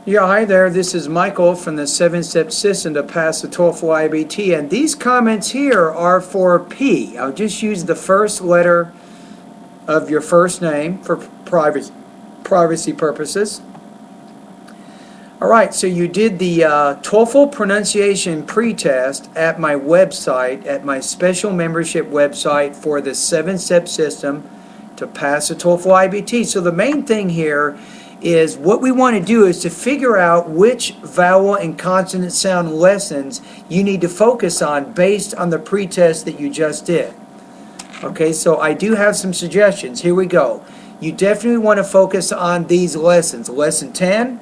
Yeah, hi there. This is Michael from the 7-Step System to pass the TOEFL IBT, and these comments here are for P. I'll just use the first letter of your first name for privacy purposes. Alright, so you did the TOEFL pronunciation pretest at my website, at my special membership website for the 7-Step System to pass the TOEFL IBT. So the main thing here is what we want to do is to figure out which vowel and consonant sound lessons you need to focus on based on the pretest that you just did. Okay, so I do have some suggestions. Here we go. You definitely want to focus on these lessons. Lesson 10,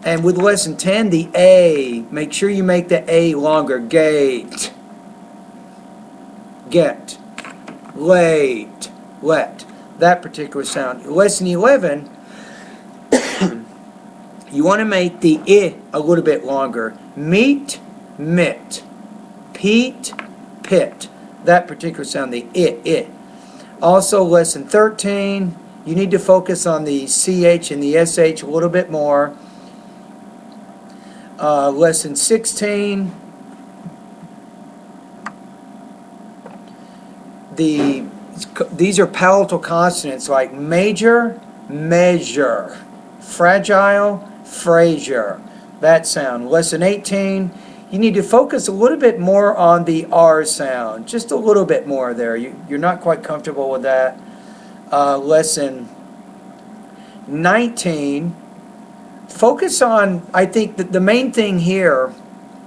and with lesson 10, the A. Make sure you make the A longer. Gate, get, late, let. That particular sound. Lesson 11, you want to make the I a little bit longer. Meet, mit. Pete, pit. That particular sound, the I. Also, lesson 13, you need to focus on the CH and the SH a little bit more. Lesson 16, these are palatal consonants like major, measure, fragile, Frazier, that sound. Lesson 18, you need to focus a little bit more on the R sound, just a little bit more there. You're not quite comfortable with that. Lesson 19, focus on, I think that the main thing here,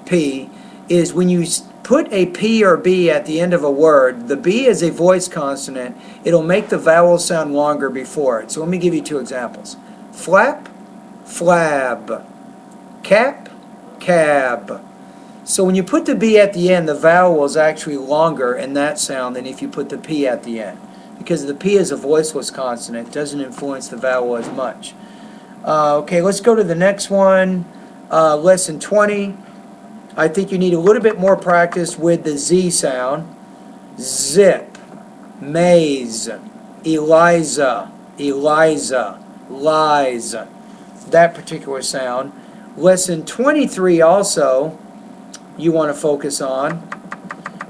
P, is when you put a P or B at the end of a word, the B is a voice consonant, it'll make the vowel sound longer before it. So let me give you two examples. Flap, flab, cap, cab. So when you put the B at the end, the vowel is actually longer in that sound than if you put the P at the end. Because the P is a voiceless consonant, it doesn't influence the vowel as much. Okay, let's go to the next one. Lesson 20. I think you need a little bit more practice with the Z sound. Zip, maze, Eliza, Eliza, lies. That particular sound. Lesson 23 also you want to focus on.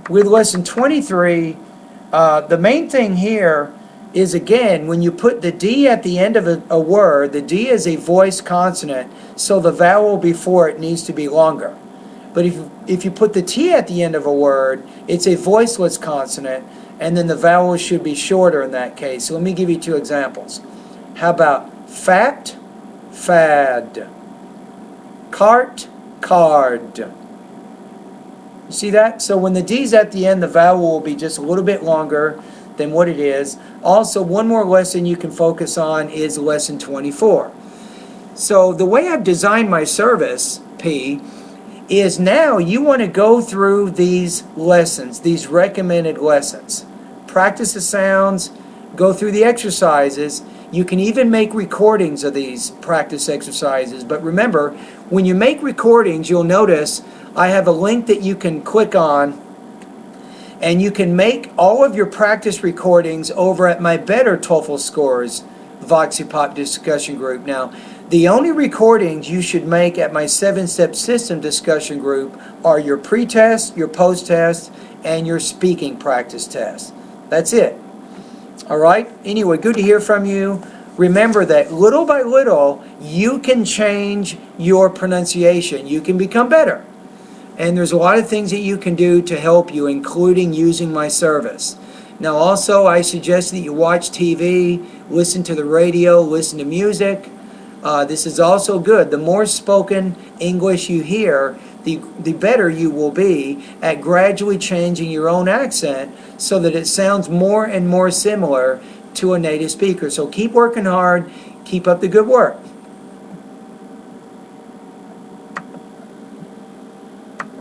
With lesson 23, the main thing here is, again, when you put the D at the end of a word, the D is a voice consonant, so the vowel before it needs to be longer. But if you put the T at the end of a word, it's a voiceless consonant, and then the vowel should be shorter in that case. So let me give you two examples. How about fat, fad, cart, card. You see that? So when the D's at the end, the vowel will be just a little bit longer than what it is. Also, one more lesson you can focus on is lesson 24. So the way I've designed my service, P, is now you want to go through these lessons, these recommended lessons. Practice the sounds, go through the exercises. You can even make recordings of these practice exercises. But remember, when you make recordings, you'll notice I have a link that you can click on, and you can make all of your practice recordings over at my Better TOEFL Scores VoxyPop discussion group. Now, the only recordings you should make at my 7-Step System discussion group are your pre-test, your post-test, and your speaking practice test. That's it. Alright? Anyway, good to hear from you. Remember that little by little, you can change your pronunciation. You can become better. And there's a lot of things that you can do to help you, including using my service. Now also, I suggest that you watch TV, listen to the radio, listen to music. This is also good. The more spoken English you hear, the better you will be at gradually changing your own accent so that it sounds more and more similar to a native speaker. So keep working hard. Keep up the good work.